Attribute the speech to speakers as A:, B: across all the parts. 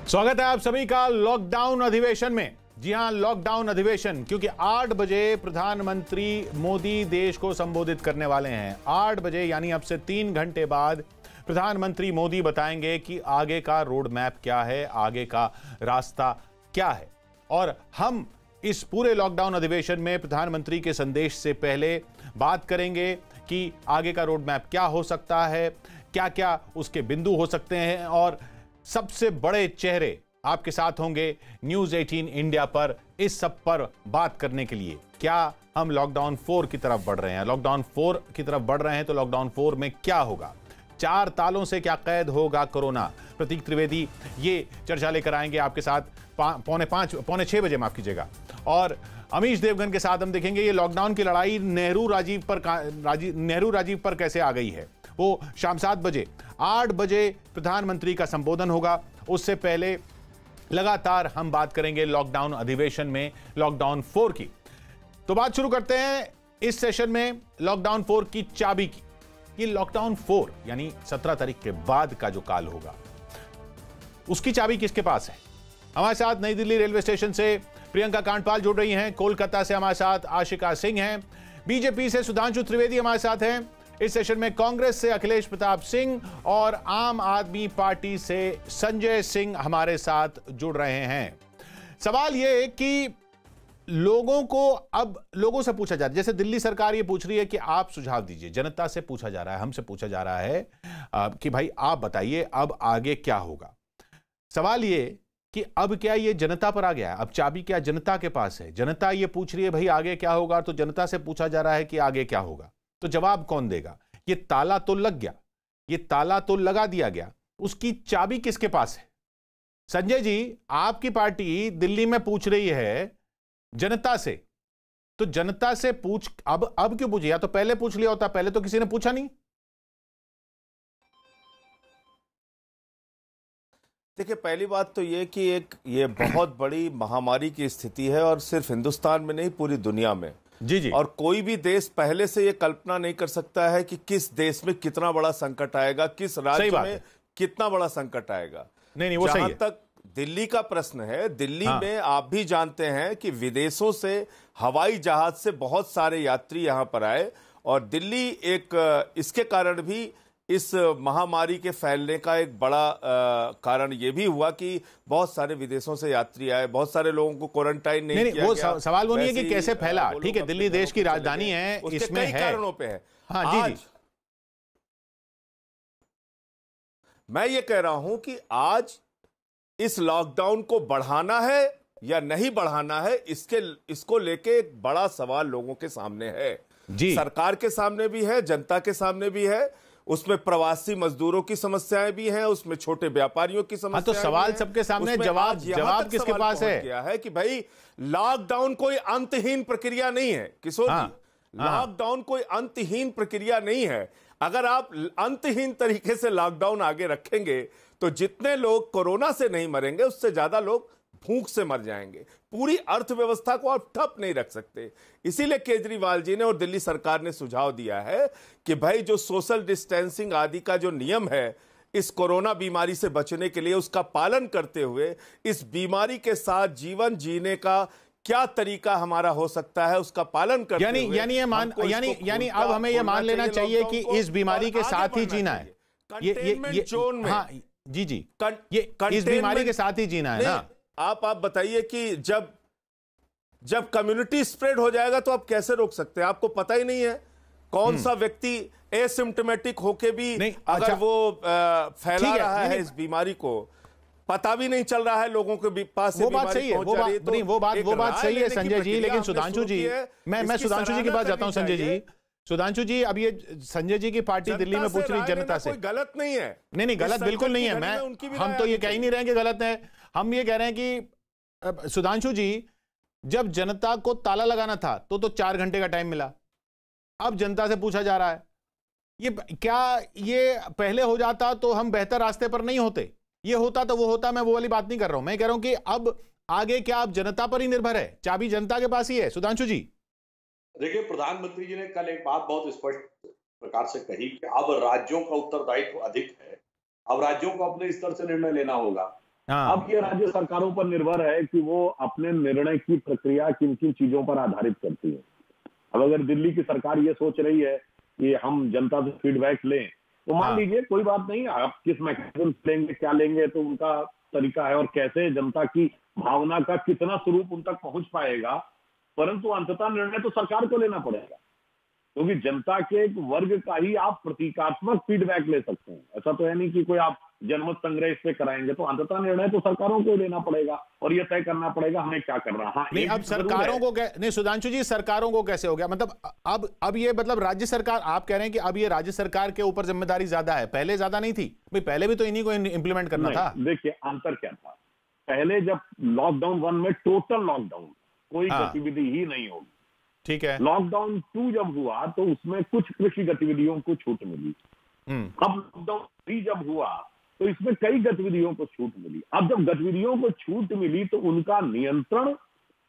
A: स्वागत है आप सभी का लॉकडाउन अधिवेशन में। जी हां, लॉकडाउन अधिवेशन, क्योंकि 8 बजे प्रधानमंत्री मोदी देश को संबोधित करने वाले हैं। 8 बजे यानी अब से 3 घंटे बाद प्रधानमंत्री मोदी बताएंगे कि आगे का रोड मैप क्या है, आगे का रास्ता क्या है। और हम इस पूरे लॉकडाउन अधिवेशन में प्रधानमंत्री के संदेश से पहले बात करेंगे कि आगे का रोड मैप क्या हो सकता है, क्या क्या उसके बिंदु हो सकते हैं, और सबसे बड़े चेहरे आपके साथ होंगे न्यूज 18 इंडिया पर इस सब पर बात करने के लिए। क्या हम लॉकडाउन 4 की तरफ बढ़ रहे हैं? लॉकडाउन 4 की तरफ बढ़ रहे हैं तो लॉकडाउन 4 में क्या होगा? 4 तालों से क्या कैद होगा कोरोना? प्रतीक त्रिवेदी ये चर्चा लेकर आएंगे आपके साथ पौने 6 बजे, माफ कीजिएगा। और अमीश देवगन के साथ हम देखेंगे ये लॉकडाउन की लड़ाई नेहरू राजीव पर कैसे आ गई है। वो शाम 7 बजे, 8 बजे प्रधानमंत्री का संबोधन होगा। उससे पहले लगातार हम बात करेंगे लॉकडाउन अधिवेशन में लॉकडाउन 4 की। तो बात शुरू करते हैं इस सेशन में लॉकडाउन 4 की चाबी की। ये लॉकडाउन 4 यानी 17 तारीख के बाद का जो काल होगा, उसकी चाबी किसके पास है? हमारे साथ नई दिल्ली रेलवे स्टेशन से प्रियंका कांडपाल जुड़ रही हैं, कोलकाता से हमारे साथ आशिका सिंह हैं, बीजेपी से सुधांशु त्रिवेदी हमारे साथ हैं, इस सेशन में कांग्रेस से अखिलेश प्रताप सिंह और आम आदमी पार्टी से संजय सिंह हमारे साथ जुड़ रहे हैं। सवाल यह है कि लोगों से पूछा जा रहा है, जैसे दिल्ली सरकार ये पूछ रही है कि आप सुझाव दीजिए, जनता से पूछा जा रहा है, हमसे पूछा जा रहा है कि भाई आप बताइए अब आगे क्या होगा। सवाल ये कि अब क्या ये जनता पर आ गया है? अब चाबी क्या जनता के पास है? जनता ये पूछ रही है भाई आगे क्या होगा, तो जनता से पूछा जा रहा है कि आगे क्या होगा। तो जवाब कौन देगा? ये ताला तो लग गया, ये ताला तो लगा दिया गया, उसकी चाबी किसके पास है? संजय जी, आपकी पार्टी दिल्ली में पूछ रही है जनता से, तो जनता से अब क्यों पूछे? या तो पहले पूछ लिया होता, पहले तो किसी ने पूछा नहीं।
B: देखिए, पहली बात तो ये कि ये बहुत बड़ी महामारी की स्थिति है और सिर्फ हिंदुस्तान में नहीं, पूरी दुनिया में।
A: जी।
B: और कोई भी देश पहले से ये कल्पना नहीं कर सकता है कि किस देश में कितना बड़ा संकट आएगा, किस राज्य में कितना बड़ा संकट आएगा।
A: नहीं, वो सही है।
B: जहां तक दिल्ली का प्रश्न है, दिल्ली में आप भी जानते हैं कि विदेशों से हवाई जहाज से बहुत सारे यात्री यहां पर आए, और दिल्ली इसके कारण भी इस महामारी के फैलने का एक बड़ा कारण यह भी हुआ कि बहुत सारे विदेशों से यात्री आए, बहुत सारे लोगों को क्वारंटाइन नहीं किया गया।
A: सवाल वो नहीं है कि कैसे फैला, ठीक है, दिल्ली देश की राजधानी है, इसमें
B: कई कारणों पे है।
A: हाँ, जी।
B: मैं ये कह रहा हूं कि आज इस लॉकडाउन को बढ़ाना है या नहीं बढ़ाना है, इसको लेके एक बड़ा सवाल लोगों के सामने है जी। सरकार के सामने भी है, जनता के सामने भी है। उसमें प्रवासी मजदूरों की समस्याएं भी हैं, उसमें छोटे व्यापारियों की समस्याएं
A: तो सवाल सबके सामने, जवाब किसके पास है?
B: क्या है कि भाई लॉकडाउन कोई अंतहीन प्रक्रिया नहीं है किशोर जी, लॉकडाउन कोई अंतहीन प्रक्रिया नहीं है। अगर आप अंतहीन तरीके से लॉकडाउन आगे रखेंगे तो जितने लोग कोरोना से नहीं मरेंगे, उससे ज्यादा लोग भूख से मर जाएंगे। पूरी अर्थव्यवस्था को आप ठप नहीं रख सकते। इसीलिए केजरीवाल जी ने और दिल्ली सरकार ने सुझाव दिया है कि भाई जो सोशल डिस्टेंसिंग आदि का जो नियम है इस कोरोना बीमारी से बचने के लिए, उसका पालन करते हुए इस बीमारी के साथ जीवन जीने का क्या तरीका हमारा हो सकता है, उसका पालन करते हुए
A: यानी अब हमें यह मान लेना चाहिए कि इस बीमारी के साथ ही जीना है।
B: कंटेनमेंट जोन में,
A: हाँ जी, ये इस बीमारी के साथ ही जीना है ना।
B: आप बताइए कि जब कम्युनिटी स्प्रेड हो जाएगा तो आप कैसे रोक सकते हैं? आपको पता ही नहीं है कौन सा व्यक्ति एसिम्प्टोमेटिक होके भी अगर वो फैला रहा है इस बीमारी को, पता भी नहीं चल रहा है लोगों के पास।
A: वो बात सही है, वो बात सही है संजय जी। लेकिन सुधांशु जी, मैं सुधांशु जी की बात जाता हूं। संजय जी, सुधांशु जी, अब ये संजय जी की पार्टी दिल्ली में पूछ रही जनता से,
B: कोई गलत नहीं है।
A: नहीं, गलत बिल्कुल नहीं है। हम तो ये कह ही नहीं रहे कि गलत है, हम ये कह रहे हैं कि सुधांशु जी, जब जनता को ताला लगाना था तो 4 घंटे का टाइम मिला। अब जनता से पूछा जा रहा है, ये पहले हो जाता तो हम बेहतर रास्ते पर नहीं होते? ये होता तो वो होता, मैं वो वाली बात नहीं कर रहा हूं। मैं कह रहा हूं कि अब आगे क्या अब जनता पर ही निर्भर है, चाबी जनता के पास ही है। सुधांशु जी,
C: देखिए, प्रधानमंत्री जी ने कल एक बात बहुत स्पष्ट प्रकार से कही कि अब राज्यों का उत्तरदायित्व अधिक है। अब राज्यों को अपने स्तर से निर्णय लेना होगा।
A: हाँ।
D: अब ये राज्य सरकारों पर निर्भर है कि वो अपने निर्णय की प्रक्रिया किन किन चीजों पर आधारित करती है। अब अगर दिल्ली की सरकार ये सोच रही है कि हम जनता से फीडबैक लें, तो मान
A: हाँ।
D: लीजिए कोई बात नहीं, आप किस मैकेनिज्म लेंगे, क्या लेंगे, तो उनका तरीका है, और कैसे जनता की भावना का कितना स्वरूप उन तक पहुंच पाएगा, परंतु अंततः निर्णय तो सरकार को लेना पड़ेगा, क्योंकि जनता के एक वर्ग का ही आप प्रतीकात्मक फीडबैक ले सकते हैं। ऐसा तो है नहीं कि कोई आप जनमत संग्रह इस पे कराएंगे, तो अंततः निर्णय तो सरकारों को लेना पड़ेगा और ये तय करना पड़ेगा हमें क्या करना है। हाँ,
A: नहीं, अब सरकारों को नहीं सुधांशु जी, सरकारों को कैसे हो गया, मतलब अब ये मतलब राज्य सरकार, आप कह रहे हैं कि अब ये राज्य सरकार के ऊपर जिम्मेदारी ज्यादा है, पहले ज्यादा नहीं थी भाई? पहले भी तो इन्हीं को इंप्लीमेंट करना था।
D: देखिए अंतर क्या था, पहले जब लॉकडाउन 1 में टोटल लॉकडाउन, कोई गतिविधि ही नहीं होगी,
A: ठीक है।
D: लॉकडाउन 2 जब हुआ तो उसमें कुछ कृषि गतिविधियों को छूट मिली। अब लॉकडाउन 3 जब हुआ तो इसमें कई गतिविधियों को छूट मिली। अब जब गतिविधियों को छूट मिली तो उनका नियंत्रण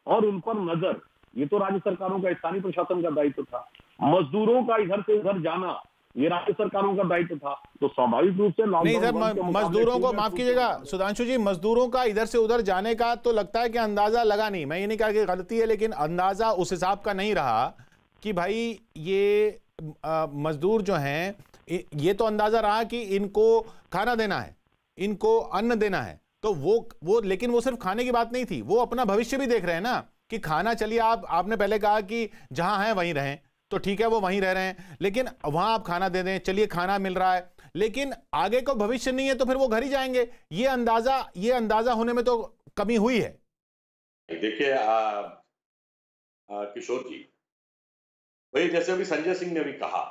D: और उन पर नजर, ये तो राज्य सरकारों का, स्थानीय प्रशासन का दायित्व था। मजदूरों का इधर से उधर जाना, ये राज्य सरकारों का दायित्व था। तो स्वाभाविक रूप से
A: नहीं सर, मजदूरों को माफ कीजिएगा सुधांशु जी, मजदूरों का इधर से उधर जाने का तो लगता है कि अंदाजा लगा नहीं, मैं ये नहीं कहा कि गलती है, लेकिन अंदाजा उस हिसाब का नहीं रहा कि भाई ये मजदूर जो हैं, ये तो अंदाजा रहा कि इनको खाना देना है, इनको अन्न देना है, तो वो लेकिन वो सिर्फ खाने की बात नहीं थी, वो अपना भविष्य भी देख रहे हैं ना कि खाना, चलिए आपने पहले कहा कि जहां हैं वहीं रहें, तो ठीक है वो वहीं रह रहे हैं, लेकिन वहां आप खाना दे दें, चलिए खाना मिल रहा है, लेकिन आगे को भविष्य नहीं है तो फिर वो घर ही जाएंगे। ये अंदाजा होने में तो कमी हुई है।
C: देखिए किशोर जी, वही जैसे अभी संजय सिंह ने भी कहा,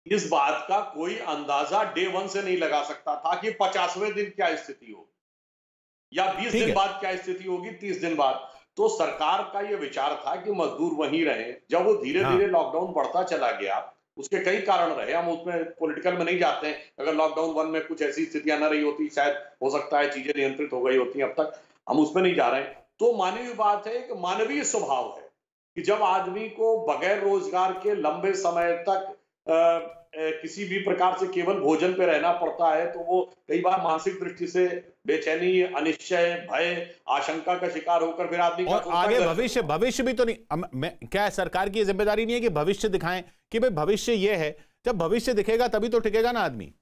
C: इस बात का कोई अंदाजा डे 1 से नहीं लगा सकता था कि 50वें दिन क्या स्थिति होगी या 20 दिन बाद क्या स्थिति होगी, 30 दिन बाद। तो सरकार का यह विचार था कि मजदूर वहीं रहे। जब वो धीरे धीरे लॉकडाउन बढ़ता चला गया, उसके कई कारण रहे, हम उसमें पॉलिटिकल में नहीं जाते हैं। अगर लॉकडाउन 1 में कुछ ऐसी स्थितियां न रही होती, शायद हो सकता है चीजें नियंत्रित हो गई होती, अब तक हम उसमें नहीं जा रहे हैं। तो मानवीय बात है, एक मानवीय स्वभाव है कि जब आदमी को बगैर रोजगार के लंबे समय तक किसी भी प्रकार से केवल भोजन पे रहना पड़ता है, तो वो कई बार मानसिक दृष्टि से बेचैनी, अनिश्चय, भय, आशंका का शिकार होकर फिर आदमी
A: और आगे भविष्य भी तो नहीं, क्या सरकार की जिम्मेदारी नहीं है कि भविष्य दिखाएं कि भाई भविष्य ये है, जब भविष्य दिखेगा तभी तो टिकेगा ना आदमी।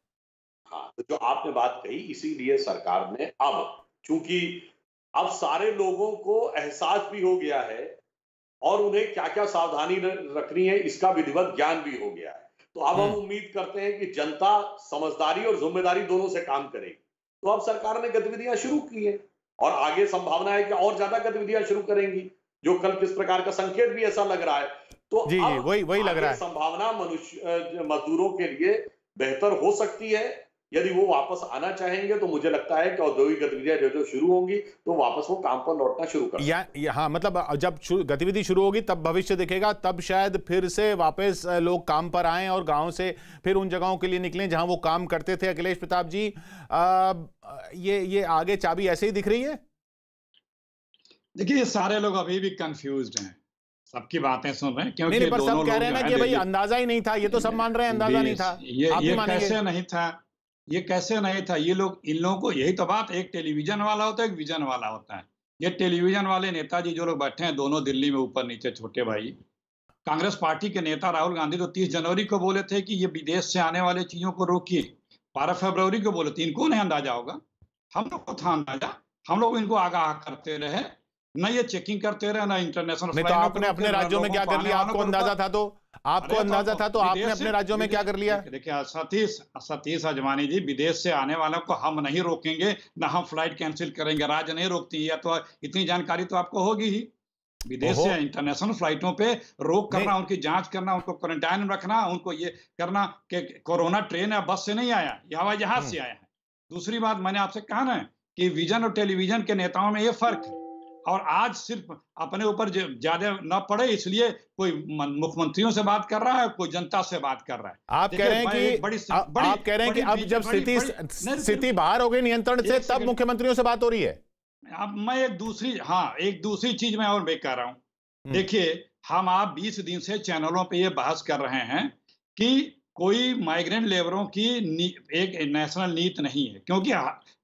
C: हाँ, तो जो आपने बात कही, इसीलिए सरकार ने अब, चूंकि अब सारे लोगों को एहसास भी हो गया है और उन्हें क्या क्या सावधानी रखनी है इसका विधिवत ज्ञान भी हो गया है, तो अब हम उम्मीद करते हैं कि जनता समझदारी और जिम्मेदारी दोनों से काम करेगी। तो अब सरकार ने गतिविधियां शुरू की है और आगे संभावना है कि और ज्यादा गतिविधियां शुरू करेंगी, जो कल किस प्रकार का संकेत भी ऐसा लग रहा है। तो
A: जी,
C: अब
A: वही लग रहा है,
C: संभावना मजदूरों के लिए बेहतर हो सकती है। यदि वो वापस आना चाहेंगे तो मुझे लगता है कि औद्योगिक गतिविधियां जो शुरू होंगी तो वापस वो काम पर लौटना शुरू कर
A: हाँ, मतलब जब गतिविधि शुरू होगी तब भविष्य दिखेगा, तब शायद फिर से वापस लोग काम पर आएं और गांव से फिर उन जगहों के लिए निकलें जहां वो काम करते थे। अखिलेश प्रताप जी, ये आगे चाबी ऐसे ही दिख रही है?
E: देखिए, ये सारे लोग अभी भी कंफ्यूज्ड हैं, सबकी बातें सुन रहे हैं, क्योंकि
A: नहीं, पर सब कह रहे हैं ना कि भाई अंदाजा ही नहीं था, ये तो सब मान रहे हैं अंदाजा नहीं था।
E: ये कैसे नहीं था, ये कैसे नहीं था? ये लोग, इन लोगों को, यही तो बात, एक टेलीविजन वाला होता है, एक विजन वाला होता है। ये टेलीविजन वाले नेताजी जो लोग बैठे हैं दोनों दिल्ली में, ऊपर नीचे छोटे भाई, कांग्रेस पार्टी के नेता राहुल गांधी तो 30 जनवरी को बोले थे कि ये विदेश से आने वाले चीजों को रोकिए, 12 फरवरी को बोले थे। इनको नहीं अंदाजा होगा, हम लोग को था अंदाजा, हम लोग इनको आगाह करते रहे, न ये चेकिंग करते रहे, ना इंटरनेशनल।
A: तो आपने अपने राज्यों में क्या कर लिया? आपको अंदाजा था तो आपने अपने राज्यों में क्या कर लिया?
E: देखिए सतीश अजवानी जी, विदेश से आने वालों को हम नहीं रोकेंगे, ना हम फ्लाइट कैंसिल करेंगे, राज्य नहीं रोकती है, तो इतनी जानकारी तो आपको होगी ही। विदेश से इंटरनेशनल फ्लाइटों पे रोक करना, उनकी जांच करना, उनको क्वारंटाइन में रखना, उनको ये करना कि कोरोना ट्रेन या बस से नहीं आया, ये हवाई जहाज से आया है। दूसरी बात, मैंने आपसे कहा ना कि विजन और टेलीविजन के नेताओं में ये फर्क है, और आज सिर्फ अपने ऊपर ज्यादा न पड़े इसलिए कोई मुख्यमंत्रियों से बात कर रहा है, कोई जनता से बात कर रहा है।
A: आप कह रहे हैं कि अब जब स्थिति बाहर हो गई नियंत्रण से, तब मुख्यमंत्रियों से बात हो रही है।
E: अब मैं एक दूसरी चीज मैं और मैं कह रहा हूं। देखिए, आप 20 दिन से चैनलों पे ये बहस कर रहे हैं कि कोई माइग्रेंट लेबरों की एक नेशनल नीति नहीं है, क्योंकि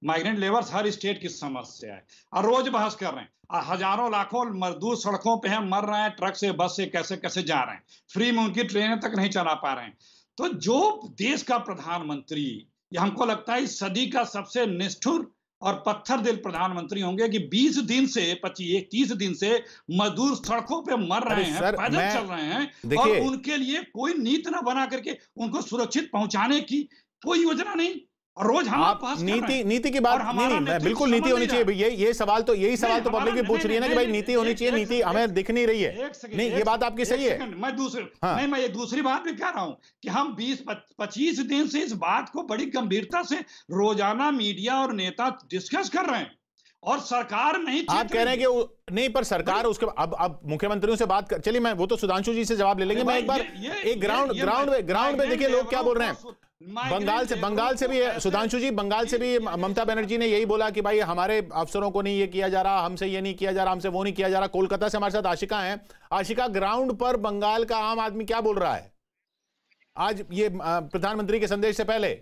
E: माइग्रेंट लेबर्स हर स्टेट की समस्या है और रोज बहस कर रहे हैं। हजारों लाखों मजदूर सड़कों पे हैं, मर रहे हैं, ट्रक से बस से कैसे कैसे जा रहे हैं, फ्री में उनकी ट्रेनें तक नहीं चला पा रहे हैं। तो जो देश का प्रधानमंत्री, ये हमको लगता है इस सदी का सबसे निष्ठुर और पत्थर दिल प्रधानमंत्री होंगे कि 20 दिन से 30 दिन से मजदूर सड़कों पे मर रहे हैं, पैदल चल रहे हैं और उनके लिए कोई नीति ना बना करके उनको सुरक्षित पहुंचाने की कोई योजना नहीं। और रोज हम
A: आप नीति की बात नहीं, बिल्कुल नीति होनी चाहिए। यही सवाल तो पब्लिक भी पूछ रही है ना कि भाई नीति होनी चाहिए, नीति हमें दिख नहीं रही है। नहीं, ये बात आपकी सही है।
E: मैं ये दूसरी बात भी कह रहा हूं कि हम 20-25 दिन से इस बात को बड़ी गंभीरता से रोजाना मीडिया और नेता डिस्कस कर रहे हैं और सरकार नहीं।
A: आप कह रहे हैं कि नहीं, पर सरकार उसके अब मुख्यमंत्रियों से बात कर, चलिए मैं वो तो सुधांशु जी से जवाब ले लेंगे। मैं एक बार एक ग्राउंड में देखिए लोग क्या बोल रहे हैं। बंगाल से भी सुधांशु जी, बंगाल से भी ममता बनर्जी ने यही बोला कि भाई हमारे अफसरों को नहीं ये किया जा रहा, हमसे ये नहीं किया जा रहा, हमसे वो नहीं किया जा रहा। कोलकाता से हमारे साथ आशिका हैं। आशिका, ग्राउंड पर बंगाल का आम आदमी क्या बोल रहा है आज ये प्रधानमंत्री के संदेश से पहले?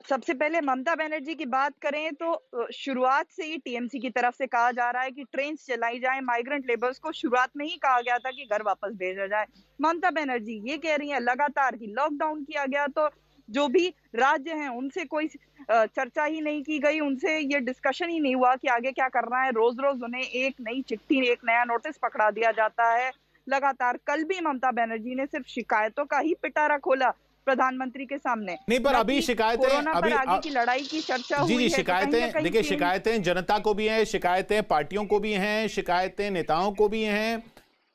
F: सबसे पहले ममता बनर्जी की बात करें तो शुरुआत से ही टीएमसी की तरफ से कहा जा रहा है कि ट्रेन चलाई जाए। माइग्रेंट लेबर्स को शुरुआत में ही कहा गया था कि घर वापस भेजा जाए। ममता बनर्जी ये कह रही है लगातार कि लॉकडाउन किया गया तो जो भी राज्य हैं उनसे कोई चर्चा ही नहीं की गई, उनसे ये डिस्कशन ही नहीं हुआ कि आगे क्या करना है। रोज रोज उन्हें एक नई चिट्ठी, एक नया नोटिस पकड़ा दिया जाता है लगातार। कल भी ममता बनर्जी ने सिर्फ शिकायतों का ही पिटारा खोला प्रधानमंत्री के सामने।
A: नहीं, पर अभी शिकायतें, अभी
F: आगे की लड़ाई की चर्चा हुई है।
A: शिकायतें देखिए, शिकायतें जनता को भी हैं, शिकायतें पार्टियों को भी हैं, शिकायतें नेताओं को भी हैं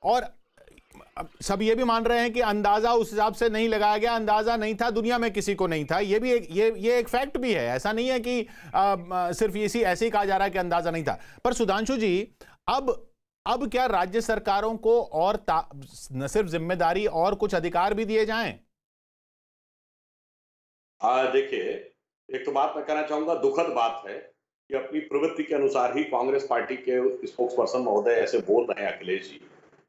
A: और सब ये भी मान रहे हैं कि अंदाजा उस हिसाब से नहीं लगाया गया, अंदाजा नहीं था, दुनिया में किसी को नहीं था। ये भी ये एक फैक्ट भी है। ऐसा नहीं है कि सिर्फ ऐसे ही कहा जा रहा है कि अंदाजा नहीं था। पर सुधांशु जी, अब क्या राज्य सरकारों को और न सिर्फ जिम्मेदारी और कुछ अधिकार भी दिए जाएं?
C: देखिए, एक तो बात मैं कहना चाहूंगा, दुखद बात है कि अपनी प्रवृत्ति के अनुसार ही कांग्रेस पार्टी के स्पोक्स पर्सन महोदय ऐसे बोल रहे हैं। अखिलेश जी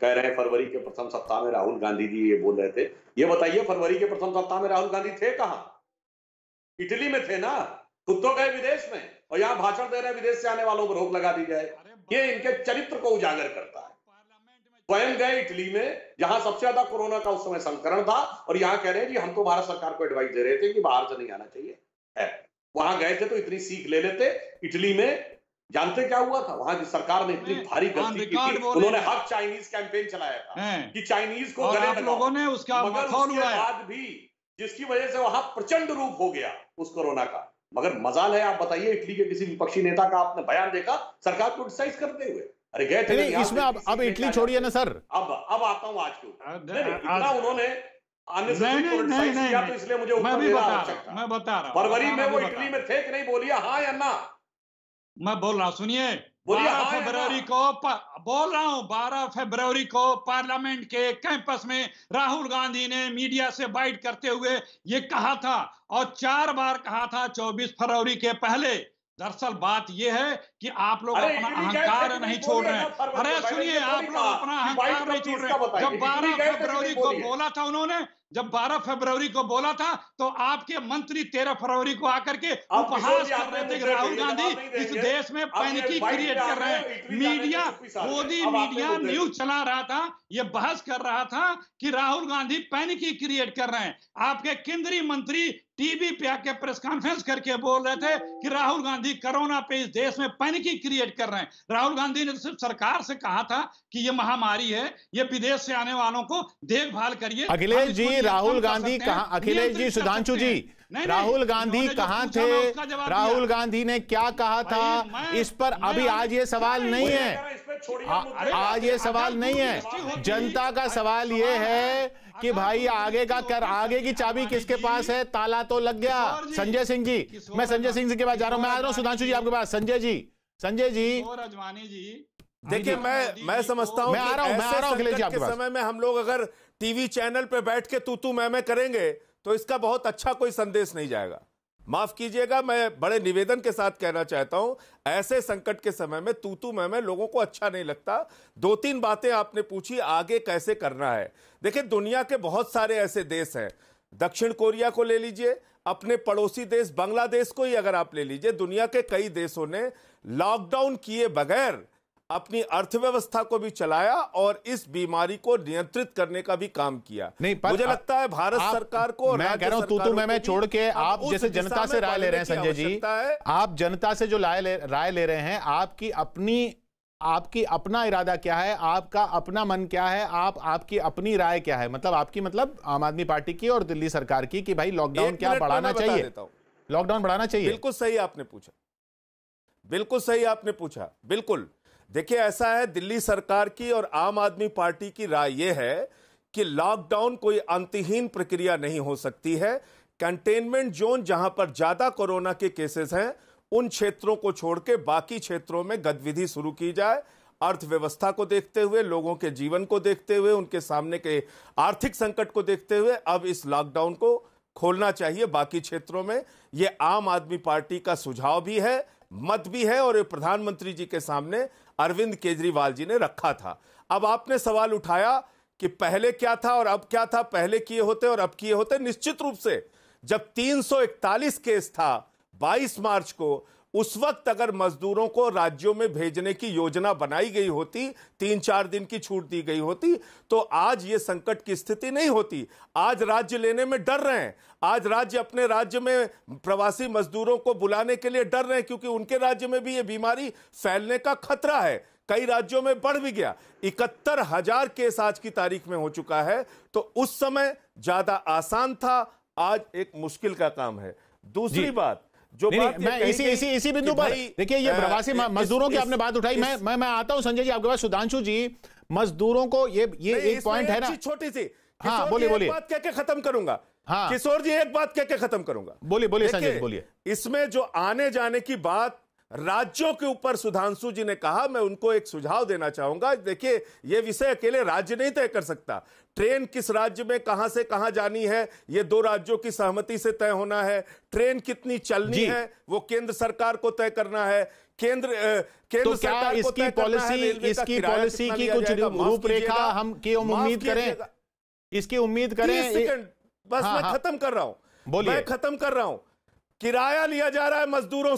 C: कह रहे हैं फरवरी के प्रथम सप्ताह में राहुल गांधी जी ये बोल रहे थे। ये बताइए फरवरी के प्रथम सप्ताह में राहुल गांधी थे कहां? इटली में थे ना, खुद तो गए विदेश में और यहाँ भाषण दे रहे हैं विदेश से आने वालों पर रोक लगा दी जाए। ये इनके चरित्र को उजागर करता है। स्वयं गए इटली में जहां सबसे ज्यादा कोरोना का उस समय संक्रमण था और यहां कह रहे हैं जी हम तो भारत सरकार को एडवाइस दे रहे थे कि बाहर से नहीं आना चाहिए है। वहां गए थे तो इतनी सीख ले लेते। इटली में जानते क्या हुआ था? वहां की सरकार ने इतनी भारी गलती की थी, उन्होंने हक चाइनीज कैंपेन चलाया था कि चाइनीज को गले लगाओ।
E: लोगों ने उसका
C: मगर उसके बाद भी जिसकी वजह से वहां प्रचंड रूप हो गया उस कोरोना का। मगर मजाल है, आप बताइए इटली के किसी विपक्षी नेता का आपने बयान देखा सरकार को क्रिटिसाइज करते हुए? अरे गए थे
A: इसमें अब इटली छोड़िए ना सर।
C: अब आता हूं आज के ऊपर। इतना उन्होंने तो इसलिए मुझे
E: मैं बता रहा हूं
C: फरवरी में वो इटली में थे कि नहीं, बोलिए हाँ या ना।
E: मैं बोल रहा हूं, सुनिए। 12 फरवरी को पार्लियामेंट के कैंपस में राहुल गांधी ने मीडिया से बाइट करते हुए ये कहा था और 4 बार कहा था 24 फरवरी के पहले। दरअसल बात यह है कि आप लोग अपना अहंकार नहीं छोड़ रहे हैं। अरे सुनिए, आप लोग अपना अहंकार नहीं छोड़ रहे हैं। जब 12 फरवरी को बोला था उन्होंने, जब 12 फरवरी को बोला था तो आपके मंत्री 13 फरवरी को आकर के उपहास कर रहे थे कि राहुल गांधी इस देश में पैनिकी क्रिएट कर रहे हैं। मीडिया, मोदी मीडिया न्यूज चला रहा था, ये बहस कर रहा था कि राहुल गांधी पैनिकी क्रिएट कर रहे हैं। आपके केंद्रीय मंत्री टीवी पे आके प्रेस कॉन्फ्रेंस करके बोल रहे थे कि राहुल गांधी कोरोना पे इस देश में पैनिकी क्रिएट कर रहे हैं। राहुल गांधी ने तो सिर्फ सरकार से कहा था कि ये महामारी है, ये विदेश से आने वालों को देखभाल करिए।
A: अखिलेश जी, राहुल गांधी कहां? अखिलेश जी, सुधांशु जी, राहुल गांधी कहां थे? राहुल गांधी ने क्या कहा था इस पर अभी आज ये सवाल नहीं है। आज ये सवाल नहीं है। जनता का सवाल ये है कि भाई आगे की चाबी किसके पास है? ताला तो लग गया। संजय सिंह जी, मैं संजय सिंह के पास जा रहा हूं। मैं आ रहा हूं सुधांशु जी आपके पास। संजय जी
B: रजवानी जी, देखिए मैं समझता हूं
A: मैं आ रहा हूं अखिलेश जी आपके पास।
B: समय में हम लोग अगर टीवी चैनल पे बैठ के तू मैं करेंगे तो इसका बहुत अच्छा कोई संदेश नहीं जाएगा। माफ कीजिएगा, मैं बड़े निवेदन के साथ कहना चाहता हूं, ऐसे संकट के समय में तू मैं लोगों को अच्छा नहीं लगता। 2-3 बातें आपने पूछी, आगे कैसे करना है। देखिए, दुनिया के बहुत सारे ऐसे देश हैं दक्षिण कोरिया को ले लीजिए, अपने पड़ोसी देश बांग्लादेश को ही अगर आप ले लीजिए, दुनिया के कई देशों ने लॉकडाउन किए बगैर अपनी अर्थव्यवस्था को भी चलाया और इस बीमारी को नियंत्रित करने का भी काम किया।
A: नहीं,
B: मुझे लगता है भारत सरकार को,
A: मैं कह रहा हूं मैं छोड़ के आप जैसे जनता से राय ले रहे हैं संजय जी, आप जनता से जो राय ले रहे हैं, आपकी अपना इरादा क्या है, आपका अपना मन क्या है, आपकी अपनी राय क्या है? मतलब आपकी आम आदमी पार्टी की और दिल्ली सरकार की कि भाई लॉकडाउन क्या बढ़ाना चाहिए, लॉकडाउन बढ़ाना चाहिए?
B: बिल्कुल सही आपने पूछा, बिल्कुल सही आपने पूछा। बिल्कुल, देखिए ऐसा है, दिल्ली सरकार की और आम आदमी पार्टी की राय यह है कि लॉकडाउन कोई अंतहीन प्रक्रिया नहीं हो सकती है। कंटेनमेंट जोन जहां पर ज्यादा कोरोना के केसेस हैं, उन क्षेत्रों को छोड़ के बाकी क्षेत्रों में गतिविधि शुरू की जाए। अर्थव्यवस्था को देखते हुए, लोगों के जीवन को देखते हुए, उनके सामने के आर्थिक संकट को देखते हुए अब इस लॉकडाउन को खोलना चाहिए बाकी क्षेत्रों में। यह आम आदमी पार्टी का सुझाव भी है, मत भी है, और प्रधानमंत्री जी के सामने अरविंद केजरीवाल जी ने रखा था। अब आपने सवाल उठाया कि पहले क्या था और अब क्या था, पहले किए होते और अब किए होते। निश्चित रूप से जब 341 केस था 22 मार्च को, उस वक्त अगर मजदूरों को राज्यों में भेजने की योजना बनाई गई होती, 3-4 दिन की छूट दी गई होती, तो आज ये संकट की स्थिति नहीं होती। आज राज्य लेने में डर रहे हैं, आज राज्य अपने राज्य में प्रवासी मजदूरों को बुलाने के लिए डर रहे हैं, क्योंकि उनके राज्य में भी ये बीमारी फैलने का खतरा है। कई राज्यों में बढ़ भी गया, 71,000 केस आज की तारीख में हो चुका है। तो उस समय ज्यादा आसान था, आज एक मुश्किल का काम है। दूसरी बात जो बात
A: मैं इसी बिंदु पर, देखिए ये प्रवासी मजदूरों की आपने बात उठाई, मैं आता हूं संजय जी आपके पास। सुधांशु जी, मजदूरों को ये एक पॉइंट है ना,
B: छोटी सी,
A: हाँ बोलिए,
B: एक बात कह के खत्म करूंगा।
A: हाँ
B: किशोर जी, एक बात कह के खत्म करूंगा।
A: बोलिए संजय जी, बोलिए।
B: इसमें जो आने जाने की बात राज्यों के ऊपर सुधांशु जी ने कहा, मैं उनको एक सुझाव देना चाहूंगा। देखिए, यह विषय अकेले राज्य नहीं तय कर सकता। ट्रेन किस राज्य में कहां से कहां जानी है, यह 2 राज्यों की सहमति से तय होना है। ट्रेन कितनी चलनी है, वो केंद्र सरकार को तय करना है। केंद्र
A: तो क्या
B: सरकार को
A: इसकी पॉलिसी की कुछ रूपरेखा हम की उम्मीद करें? इसकी उम्मीद करें?
B: बस मैं खत्म कर रहा हूं, मैं खत्म कर रहा हूं। किराया लिया जा रहा है मजदूरों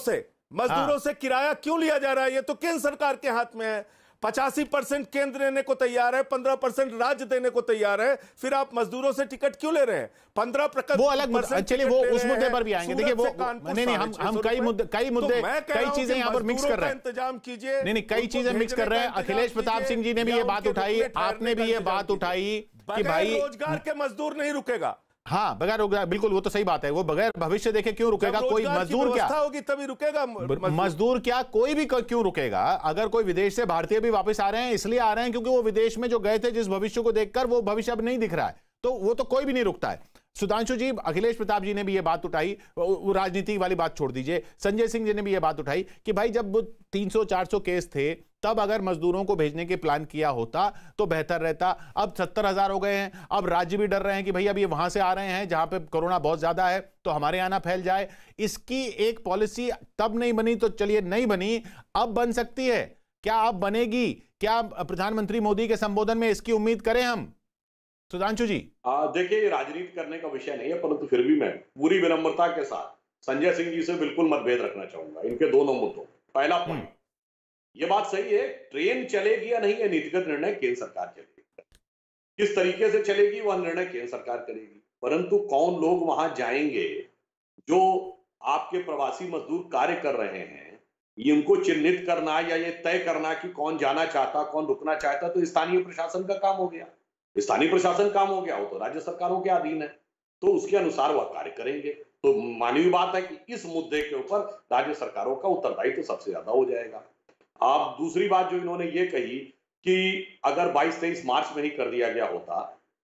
B: से किराया क्यों लिया जा रहा है? ये तो केंद्र सरकार के हाथ में है। 85% केंद्र देने को तैयार है, 15% राज्य देने को तैयार है। फिर आप मजदूरों से टिकट क्यों ले रहे हैं? 15%
A: वो अलग, चलिए वो उस मुद्दे पर भी आएंगे। देखिए वो नहीं, हम कई मुद्दे कई चीजें यहां पर मिक्स कर रहे हैं।
B: इंतजाम कीजिए।
A: नहीं, कई चीजें मिक्स कर रहे हैं। अखिलेश प्रताप सिंह जी ने भी ये बात उठाई, आपने भी ये बात उठाई कि भाई
B: रोजगार के मजदूर नहीं रुकेगा।
A: हाँ, बगैर रोजगार, बिल्कुल वो तो सही बात है। वो बगैर भविष्य देखे क्यों रुकेगा? कोई मजदूर क्या
B: होगी तभी रुकेगा
A: मजदूर क्या कोई भी क्यों रुकेगा? अगर कोई विदेश से भारतीय भी वापस आ रहे हैं, इसलिए आ रहे हैं क्योंकि वो विदेश में जो गए थे जिस भविष्य को देखकर, वो भविष्य अब नहीं दिख रहा है, तो वो तो कोई भी नहीं रुकता है। सुधांशु जी, अखिलेश प्रताप जी ने भी ये बात उठाई, राजनीति वाली बात छोड़ दीजिए। संजय सिंह जी ने भी ये बात उठाई कि भाई जब 300-400 केस थे, तब अगर मजदूरों को भेजने के प्लान किया होता तो बेहतर रहता। अब 70,000 हो गए हैं, अब राज्य भी डर रहे हैं कि भाई अब ये वहां से आ रहे हैं जहां पे कोरोना बहुत ज्यादा है, तो हमारे यहां ना फैल जाए। इसकी एक पॉलिसी तब नहीं बनी तो चलिए नहीं बनी, अब बन सकती है। क्या अब बनेगी? क्या प्रधानमंत्री मोदी के संबोधन में इसकी उम्मीद करें हम? सुधांशु जी,
C: देखिए, ये राजनीति करने का विषय नहीं है, परंतु फिर भी मैं पूरी विनम्रता के साथ संजय सिंह जी से बिल्कुल मतभेद रखना चाहूंगा इनके दोनों मुद्दों। पहला पॉइंट, ये बात सही है, ट्रेन चलेगी या नहीं, ये नीतिगत निर्णय केंद्र सरकार चलेगी। किस तरीके से चलेगी वह निर्णय केंद्र सरकार करेगी, परंतु कौन लोग वहां जाएंगे, जो आपके प्रवासी मजदूर कार्य कर रहे हैं, इनको चिन्हित करना या ये तय करना कि कौन जाना चाहता, कौन रुकना चाहता, तो स्थानीय प्रशासन का काम हो गया। स्थानीय प्रशासन काम हो गया, वो तो राज्य सरकारों के अधीन है, तो उसके अनुसार वह कार्य करेंगे। तो मानवीय बात है कि इस मुद्दे के ऊपर राज्य सरकारों का उत्तरदायित्व सबसे ज्यादा हो जाएगा। आप दूसरी बात जो इन्होंने ये कही कि अगर 22-23 मार्च में ही कर दिया गया होता,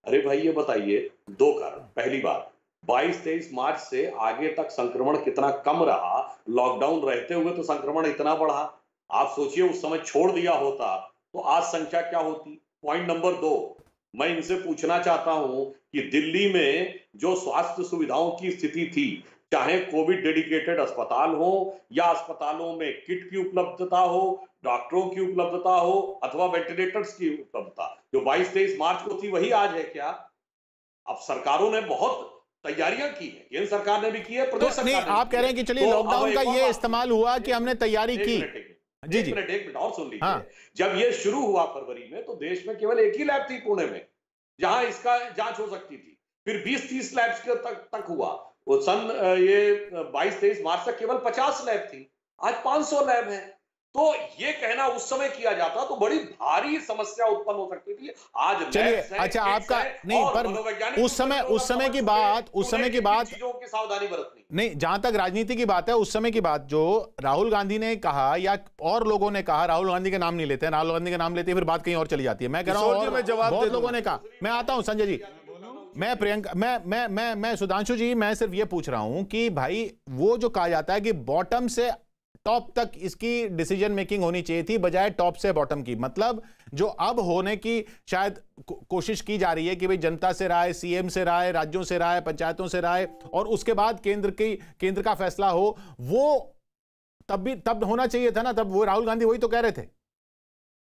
C: अरे भाई ये बताइए, 2 कारण। पहली बात, 22-23 मार्च से आगे तक संक्रमण कितना कम रहा, लॉकडाउन रहते हुए तो संक्रमण इतना बढ़ा। आप सोचिए उस समय छोड़ दिया होता तो आज संख्या क्या होती। पॉइंट नंबर 2, मैं इनसे पूछना चाहता हूं कि दिल्ली में जो स्वास्थ्य सुविधाओं की स्थिति थी, चाहे कोविड डेडिकेटेड अस्पताल हो या अस्पतालों में किट की उपलब्धता हो, डॉक्टरों की उपलब्धता हो अथवा वेंटिलेटर्स की उपलब्धता, जो 22-23 मार्च को थी वही आज है क्या? अब सरकारों ने बहुत तैयारियां की है, केंद्र सरकार ने भी की है, प्रदेश
A: तो नहीं,
C: सरकार ने
A: आप
C: भी
A: कह
C: की
A: रहे
C: है।
A: हैं कि चलिए
C: तो
A: लॉकडाउन
C: अब
A: का
C: एक और
A: ये
C: बात-
A: इस्तेमाल हुआ कि हमने तैयारी की। जी
C: एक
A: जी
C: मिनट और सुन लीजिए।
A: हाँ।
C: जब ये शुरू हुआ फरवरी में, तो देश में केवल एक ही लैब थी पुणे में जहां इसका जांच हो सकती थी। फिर 20-30 लैब्स तक हुआ। वो सन ये 22-23 मार्च तक केवल 50 लैब थी, आज 500 लैब है। तो ये कहना उस समय किया जाता तो बड़ी भारी समस्या उत्पन्न हो सकती थी। आज
A: चलिए, अच्छा आपका नहीं, पर उस समय की बात
C: चीजों की सावधानी बरतनी
A: नहीं, जहां तक राजनीति की बात है, उस समय की बात जो राहुल गांधी ने कहा या और लोगों ने कहा, राहुल गांधी का नाम नहीं लेते हैं, राहुल गांधी का नाम लेते हैं फिर बात कहीं और चली जाती है। मैं कह रहा हूं बहुत लोगों ने कहा, मैं आता हूं संजय जी, मैं प्रियंका, मैं सुधांशु जी, मैं सिर्फ ये पूछ रहा हूं कि भाई वो जो कहा जाता है कि बॉटम से टॉप तक इसकी डिसीजन मेकिंग होनी चाहिए थी बजाय टॉप से बॉटम की, मतलब जो अब होने की शायद कोशिश की जा रही है कि भाई जनता से राय, सीएम से राय, राज्यों से राय, पंचायतों से राय और उसके बाद केंद्र का फैसला हो, वो तब होना चाहिए था ना, तब वो राहुल गांधी वही तो कह रहे थे।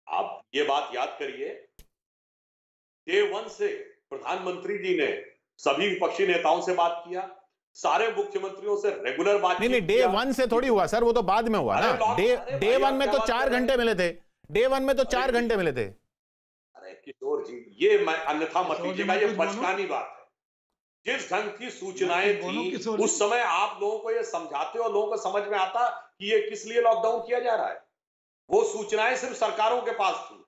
C: आप ये बात याद करिए, डे 1 से प्रधानमंत्री जी ने सभी विपक्षी नेताओं से बात किया, सारे मुख्यमंत्रियों से रेगुलर बात।
A: नहीं, डे 1 से थोड़ी हुआ सर, वो तो बाद में हुआ ना। डे 1 में तो 4 घंटे मिले थे, डे 1 में तो 4 घंटे मिले थे।
C: अरे किशोर जी, ये मैं अन्यथा मत लीजिएगा, ये बचकानी बात है। जिस ढंग की सूचनाएं थी उस समय आप लोगों को ये समझाते और लोगों को समझ में आता कि ये किस लिए लॉकडाउन किया जा रहा है। वो सूचनाएं सिर्फ सरकारों के पास थी।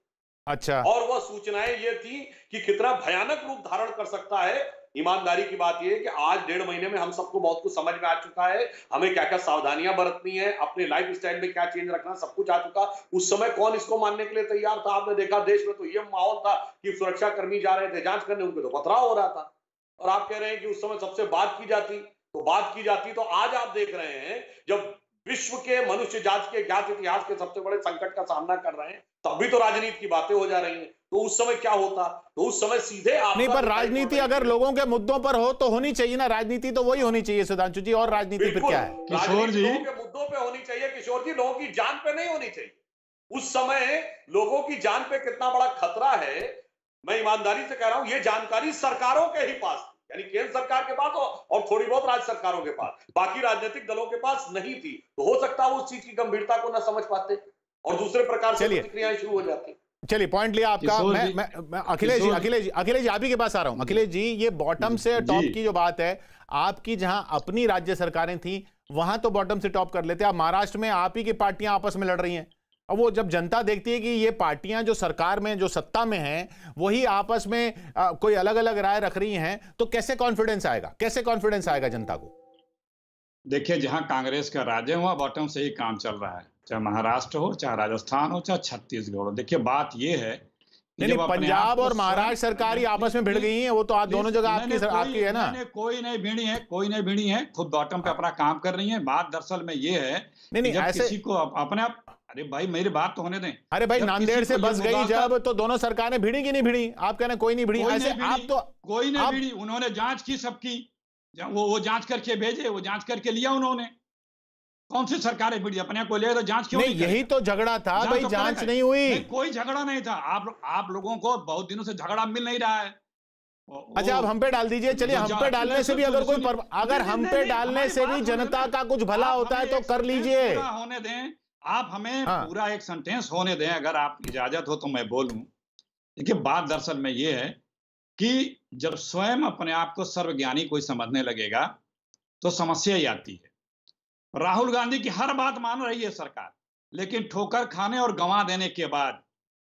A: अच्छा।
C: और वह सूचनाएं ये थी कि कितना भयानक रूप धारण कर सकता है। ईमानदारी की बात यह है कि आज 1.5 महीने में हम सबको बहुत कुछ समझ में आ चुका है, हमें क्या क्या सावधानियां बरतनी है, अपने लाइफ स्टाइल में क्या चेंज रखना, सब कुछ आ चुका। उस समय कौन इसको मानने के लिए तैयार था? आपने देखा देश में तो यह माहौल था कि सुरक्षा कर्मी जा रहे थे जांच करने, उनके तो पथराव हो रहा था। और आप कह रहे हैं कि उस समय सबसे बात की जाती तो आज आप देख रहे हैं जब विश्व के मनुष्य जात के ज्ञात इतिहास के सबसे बड़े संकट का सामना कर रहे हैं, तब भी तो राजनीति की बातें हो जा रही हैं। तो उस समय क्या होता? तो उस समय सीधे आप
A: नहीं, पर राजनीति अगर लोगों के मुद्दों पर हो तो होनी चाहिए ना, राजनीति तो वही होनी चाहिए सुधांशु जी, और राजनीति फिर क्या है?
C: किशोर जी, लोगों के मुद्दों पे होनी चाहिए किशोर जी, लोगों की जान पे नहीं होनी चाहिए। उस समय लोगों की जान पे कितना बड़ा खतरा है, मैं ईमानदारी से कह रहा हूं, ये जानकारी सरकारों के ही पास थी, यानी केंद्र सरकार के पास और थोड़ी बहुत राज्य सरकारों के पास, बाकी राजनीतिक दलों के पास नहीं थी। तो हो सकता है उस चीज की गंभीरता को न समझ पाते और दूसरे प्रकार से प्रतिक्रियाएं शुरू हो जाती।
A: चलिए, पॉइंट लिया आपका। मैं अखिलेश जी आप ही के पास आ रहा हूं। अखिलेश जी, ये बॉटम से टॉप की जो बात है आपकी, जहां अपनी राज्य सरकारें थी वहां तो बॉटम से टॉप कर लेते, अब महाराष्ट्र में आप ही की पार्टियां आपस में लड़ रही हैं। अब वो जब जनता देखती है कि ये पार्टियां जो सरकार में, जो सत्ता में हैं, वही आपस में कोई अलग अलग राय रख रही हैं, तो कैसे कॉन्फिडेंस आएगा जनता को?
E: देखिए, जहां कांग्रेस का राज है वहां बॉटम से ही काम चल रहा है, चाहे महाराष्ट्र हो, चाहे राजस्थान हो, चाहे छत्तीसगढ़ हो। देखिए, बात यह है
A: नहीं, पंजाब और महाराष्ट्र सरकारी आपस में भिड़ गई हैं, वो तो आज दोनों जगह आपकी है ना।
E: कोई नहीं भिड़ी है, खुद बॉटम पे अपना काम कर रही है। बात दरअसल में ये है,
A: नहीं ऐसे
E: किसी को अपने आप, अरे भाई मेरी बात तो होने दें।
A: अरे भाई, नांदेड़ से बस गई जब, तो दोनों सरकारें भिड़ी कि नहीं भिड़ी? आप कह रहे हैं कोई नहीं भिड़ी, ऐसे आप तो
E: कोई नहीं भिड़ी। उन्होंने जांच की सबकी, वो जांच करके भेजे, वो जांच करके लिया उन्होंने। कौन सी सरकारें भिड़ी? अपने को ले तो जांच क्यों नहीं?
A: यही तो झगड़ा था भाई, जांच नहीं हुई।
E: कोई झगड़ा नहीं था। आप लोगों को बहुत दिनों से झगड़ा मिल नहीं रहा है।
A: अच्छा, अब हम पे डाल दीजिए। चलिए, हम पे डालने से भी अगर हम पे डालने से भी जनता का कुछ भला होता है तो कर लीजिए।
E: होने दें, आप हमें पूरा एक सेंटेंस होने दें, अगर आप इजाजत हो तो मैं बोलूं। देखिए, बात दरअसल में ये है कि जब स्वयं अपने आप को सर्वज्ञानी कोई समझने लगेगा तो समस्या ही आती है। राहुल गांधी की हर बात मान रही है सरकार, लेकिन ठोकर खाने और गंवा देने के बाद,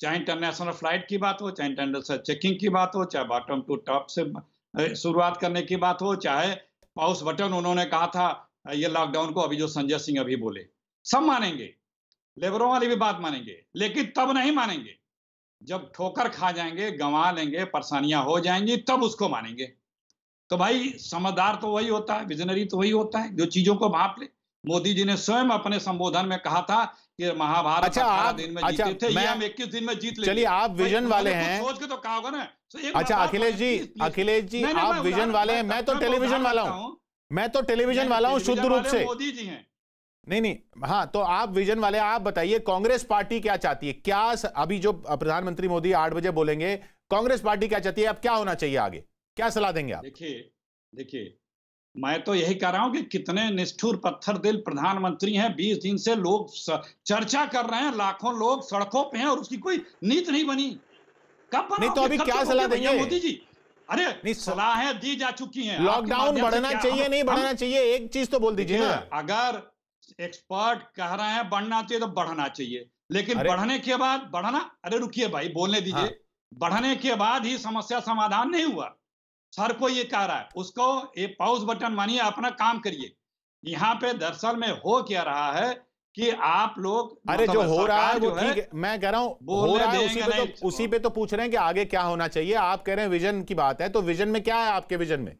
E: चाहे इंटरनेशनल फ्लाइट की बात हो, चाहे इंटरनेशनल चेकिंग की बात हो, चाहे बॉटम टू टॉप से शुरुआत करने की बात हो, चाहे पाउस बटन उन्होंने कहा था ये लॉकडाउन को, अभी जो संजय सिंह अभी बोले, सब मानेंगे, लेबरों वाली भी बात मानेंगे, लेकिन तब नहीं मानेंगे जब ठोकर खा जाएंगे, गंवा लेंगे, परेशानियां हो जाएंगी, तब उसको मानेंगे। तो भाई, समझदार तो वही होता है, विजनरी तो वही होता है जो चीजों को भांप ले। मोदी जी ने स्वयं अपने संबोधन में कहा था कि महाभारत 18 दिन में जीते थे, ये हम 21 दिन में जीत लेंगे।
A: चलिए, आप विजन वाले हैं,
E: सोच के तो कहा होगा ना।
A: अच्छा अखिलेश जी, आप विजन वाले हैं, मैं तो टेलीविजन वाला हूं, शुद्ध रूप से।
E: मोदी जी हैं।
A: नहीं, हाँ, तो आप विजन वाले, आप बताइए कांग्रेस पार्टी क्या चाहती है? क्या अभी जो प्रधानमंत्री मोदी 8 बजे बोलेंगे, कांग्रेस पार्टी क्या चाहती है? अब क्या होना चाहिए आगे, क्या सलाह देंगे आप?
E: देखिए, देखिए, मैं तो यही कह रहा हूं कि कितने निष्ठुर पत्थर दिल प्रधानमंत्री हैं। 20 दिन से लोग चर्चा कर रहे हैं, लाखों लोग सड़कों पे हैं और उसकी कोई नीति नहीं बनी। कब बनाओगे?
A: नहीं तो अभी क्या सलाह देंगे
E: मोदी जी? अरे सलाहें दी जा चुकी हैं।
A: लॉकडाउन बढ़ना चाहिए नहीं बढ़ना चाहिए, एक चीज तो बोल दीजिए ना।
E: अगर एक्सपर्ट कह रहे हैं बढ़ना चाहिए तो बढ़ना चाहिए, लेकिन बढ़ने के बाद बढ़ना, अरे रुकिए भाई बोलने दीजिए। हाँ। बढ़ने के बाद ही समस्या समाधान नहीं हुआ। सर को ये कह रहा है, उसको ये पॉज बटन मानिए, अपना काम करिए। यहाँ पे दरअसल में हो क्या रहा है कि आप लोग,
A: अरे जो हो रहा है वो ठीक है, मैं कह रहा हूँ हो रहा है, उसी पे तो पूछ रहे हैं कि आगे क्या होना चाहिए। आप कह रहे हैं विजन की बात है, तो विजन में क्या है आपके विजन में?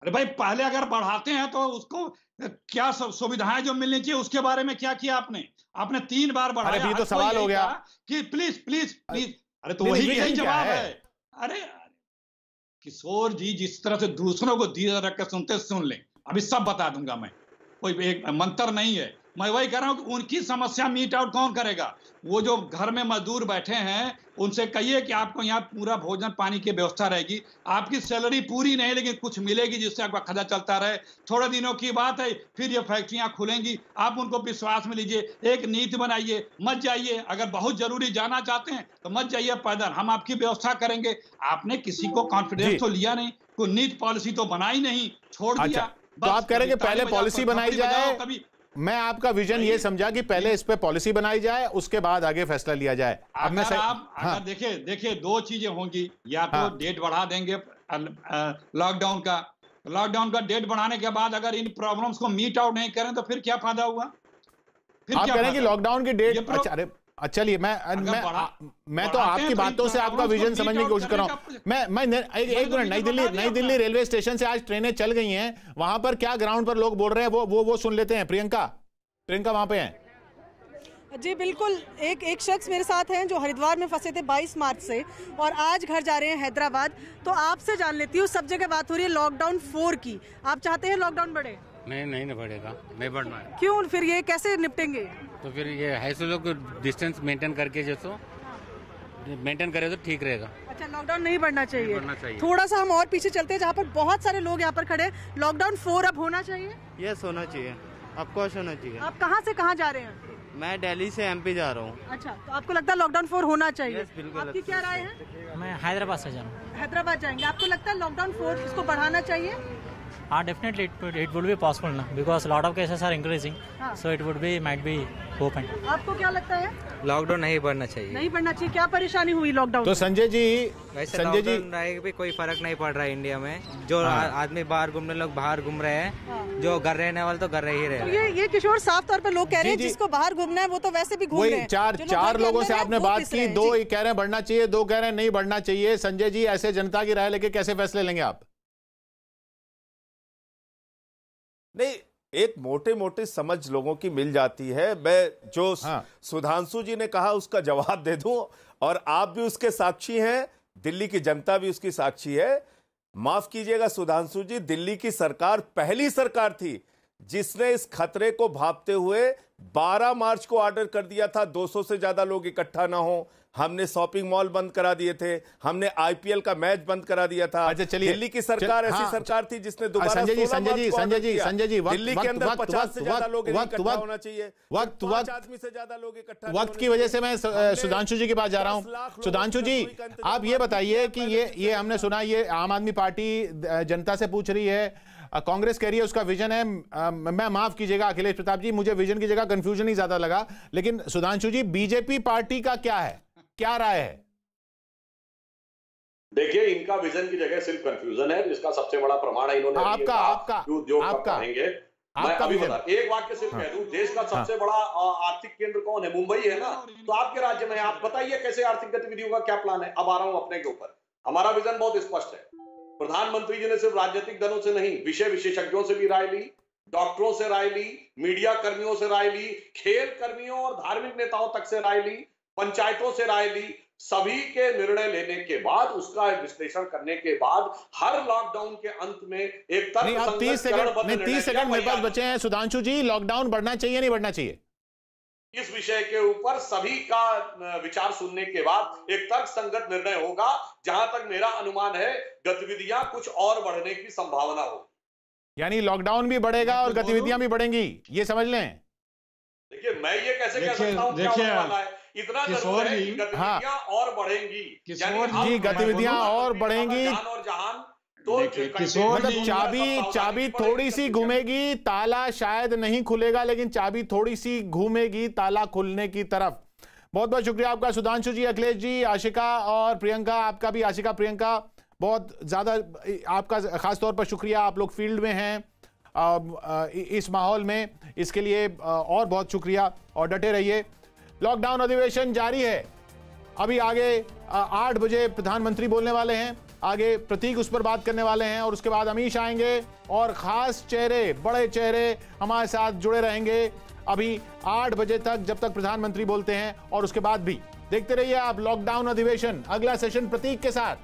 E: अरे भाई पहले अगर बढ़ाते हैं तो उसको क्या सुविधाएं जो मिलनी चाहिए उसके बारे में क्या किया आपने? आपने 3 बार बढ़ाया।
A: अरे ये तो सवाल हो गया
E: कि प्लीज प्लीज प्लीज। अरे तो वही जवाब है। अरे किशोर जी, जिस तरह से दूसरों को धीरे रख कर सुनते सुन लें, अभी सब बता दूंगा मैं, कोई एक मंत्र नहीं है। मैं वही कह रहा हूं कि उनकी समस्या मीट आउट कौन करेगा? वो जो घर में मजदूर बैठे हैं उनसे कहिए कि आपको यहाँ पूरा भोजन पानी की व्यवस्था रहेगी। आपकी सैलरी पूरी नहीं लेकिन कुछ मिलेगी जिससे आपका खर्चा चलता रहे। थोड़े दिनों की बात है, फिर ये फैक्ट्रियां खुलेंगी। आप उनको विश्वास में लीजिए, एक नीति बनाइए, मत जाइए। अगर बहुत जरूरी जाना चाहते हैं तो मत जाइए पैदल, हम आपकी व्यवस्था करेंगे। आपने किसी को कॉन्फिडेंस तो लिया नहीं, कोई नीति पॉलिसी तो बनाई नहीं, छोड़ दिया।
A: तो आप कह रहे हैं कि पहले पॉलिसी बनाई जाए। मैं आपका विजन ये समझा कि पहले इस पे पॉलिसी बनाई जाए, उसके बाद आगे फैसला लिया जाए।
E: अब मैं हाँ। देखिए 2 चीजें होंगी, या तो हाँ। डेट बढ़ा देंगे लॉकडाउन का डेट बढ़ाने के बाद अगर इन प्रॉब्लम्स को मीट आउट नहीं करें तो फिर क्या फायदा हुआ? फिर
A: आप कह रहे हैं कि लॉकडाउन की डेट, अरे चलिए मैं तो आपकी बातों से आपका विजन समझने की कोशिश कर रहा हूं। मैं एक मिनट, नई दिल्ली रेलवे स्टेशन से आज ट्रेनें चल गई हैं, वहां पर क्या ग्राउंड पर लोग बोल रहे हैं वो सुन लेते हैं। प्रियंका वहां पे हैं।
G: जी बिल्कुल, एक शख्स मेरे साथ हैं जो हरिद्वार में फंसे थे 22 मार्च से और आज घर जा रहे हैं हैदराबाद। तो आपसे जान लेती हूँ, सब जगह बात हो रही है लॉकडाउन 4 की, आप चाहते हैं लॉकडाउन बढ़े?
H: नहीं बढ़ेगा, नहीं बढ़ना है।
G: क्यों? फिर ये कैसे निपटेंगे?
H: तो फिर ये है सो लोग डिस्टेंस मेंटेन करके जैसो मेंटेन करे तो ठीक रहेगा।
G: अच्छा, लॉकडाउन नहीं बढ़ना चाहिए। थोड़ा सा हम और पीछे चलते हैं, जहाँ पर बहुत सारे लोग यहाँ पर खड़े। लॉकडाउन 4 अब होना चाहिए?
I: यस होना चाहिए, ऑफकोर्स होना चाहिए।
G: आप कहाँ से कहाँ जा रहे हैं?
I: मैं दिल्ली से एमपी जा रहा हूँ।
G: अच्छा, तो आपको लगता है लॉकडाउन 4 होना चाहिए?
I: यस, बिल्कुल।
G: आपकी क्या राय है?
J: मैं हैदराबाद से जा रहा हूँ।
G: हैदराबाद जाएंगे, आपको लगता है लॉकडाउन 4 इसको बढ़ाना चाहिए?
J: Definitely it would be possible now because a lot of cases are increasing, so it would be might be open.
G: आपको क्या लगता है?
I: लॉकडाउन नहीं बढ़ना चाहिए।
G: नहीं बढ़ना चाहिए। क्या परेशानी हुई लॉकडाउन?
A: तो संजय जी
I: रहेगा भी कोई फर्क नहीं पड़ रहा है इंडिया में। जो आदमी बाहर घूमने लोग बाहर घूम रहे हैं, जो घर रहने वाले तो घर रह ही रहे हैं।
G: ये किशोर साफ तौर पर लोग कह रहे हैं जिसको बाहर घूमना है वो तो वैसे भी घूम रहे हैं।
A: चार लोगों से आपने बात की, 2 कह रहे हैं बढ़ना चाहिए, 2 कह रहे हैं नहीं बढ़ना चाहिए। संजय जी, ऐसे जनता की राय लेके कैसे फैसले लेंगे आप?
B: नहीं, एक मोटे समझ लोगों की मिल जाती है। मैं जो सुधांशु जी ने कहा उसका जवाब दे दूं, और आप भी उसके साक्षी हैं, दिल्ली की जनता भी उसकी साक्षी है। माफ कीजिएगा सुधांशु जी, दिल्ली की सरकार पहली सरकार थी जिसने इस खतरे को भांपते हुए 12 मार्च को ऑर्डर कर दिया था 200 से ज्यादा लोग इकट्ठा ना हो। हमने शॉपिंग मॉल बंद करा दिए थे, हमने आईपीएल का मैच बंद करा दिया था।
A: अच्छा चलिए,
B: दिल्ली की सरकार ऐसी सरकार थी जिसने दोबारा
A: संजय जी
B: दिल्ली के अंदर 50 से ज्यादा लोग इकट्ठा होना चाहिए, वक्त आदमी से ज्यादा लोग इकट्ठा।
A: वक्त की वजह से मैं सुधांशु जी के पास जा रहा हूं। सुधांशु जी, आप ये बताइए कि ये हमने सुना, ये आम आदमी पार्टी जनता से पूछ रही है, कांग्रेस कह रही है उसका विजन है। मैं माफ कीजिएगा अखिलेश प्रताप जी, मुझे विजन की जगह कंफ्यूजन ही ज्यादा लगा। लेकिन सुधांशु जी, बीजेपी पार्टी का क्या है, क्या राय है?
C: देखिए, इनका विजन की जगह सिर्फ कंफ्यूजन है, जिसका सबसे बड़ा प्रमाण है इन्होंने
A: आपका
C: मैं अभी बता, एक वाक्य सिर्फ कह दूं, देश का सबसे बड़ा आर्थिक केंद्र कौन है? मुंबई है ना। तो आपके राज्य में आप बताइए कैसे आर्थिक गतिविधियों का क्या प्लान है? अब आ रहा हूं अपने के ऊपर। हमारा विजन बहुत स्पष्ट है। प्रधानमंत्री जी ने सिर्फ राजनीतिक दलों से नहीं, विषय विशेषज्ञों से भी राय ली, डॉक्टरों से राय ली, मीडिया कर्मियों से राय ली, खेल कर्मियों और धार्मिक नेताओं तक से राय ली, पंचायतों से राय ली। सभी के निर्णय लेने के बाद, उसका विश्लेषण करने के बाद, हर लॉकडाउन के अंत में एक
A: 30 सेकंड मेरे पास बचे हैं। सुधांशु जी, लॉकडाउन बढ़ना चाहिए नहीं बढ़ना चाहिए?
C: इस विषय के ऊपर सभी का विचार सुनने के बाद एक तर्कसंगत निर्णय होगा। जहां तक मेरा अनुमान है, गतिविधियां कुछ और बढ़ने की संभावना हो।
A: यानी लॉकडाउन भी बढ़ेगा और गतिविधियां भी बढ़ेंगी, ये समझ लें।
C: देखिए, मैं ये कैसे कह सकता हूं क्या होने वाला है? इतना जरूर है कि गतिविधियां और बढ़ेंगी।
A: जी, गतिविधियां और बढ़ेंगी
C: और जहान तो
A: मतलब चाबी थोड़ी सी घूमेगी, ताला शायद नहीं खुलेगा, लेकिन चाबी थोड़ी सी घूमेगी ताला खुलने की तरफ। बहुत बहुत शुक्रिया आपका सुधांशु जी, अखिलेश जी, आशिका और प्रियंका। आपका भी आशिका, प्रियंका, बहुत ज्यादा आपका खासतौर पर शुक्रिया। आप लोग फील्ड में हैं इस माहौल में, इसके लिए और बहुत शुक्रिया और डटे रहिए। लॉकडाउन अधिवेशन जारी है। अभी आगे 8 बजे प्रधानमंत्री बोलने वाले हैं, आगे प्रतीक उस पर बात करने वाले हैं और उसके बाद अमीश आएंगे और खास चेहरे, बड़े चेहरे हमारे साथ जुड़े रहेंगे अभी 8 बजे तक, जब तक प्रधानमंत्री बोलते हैं, और उसके बाद भी देखते रहिए आप लॉकडाउन अधिवेशन, अगला सेशन प्रतीक के साथ।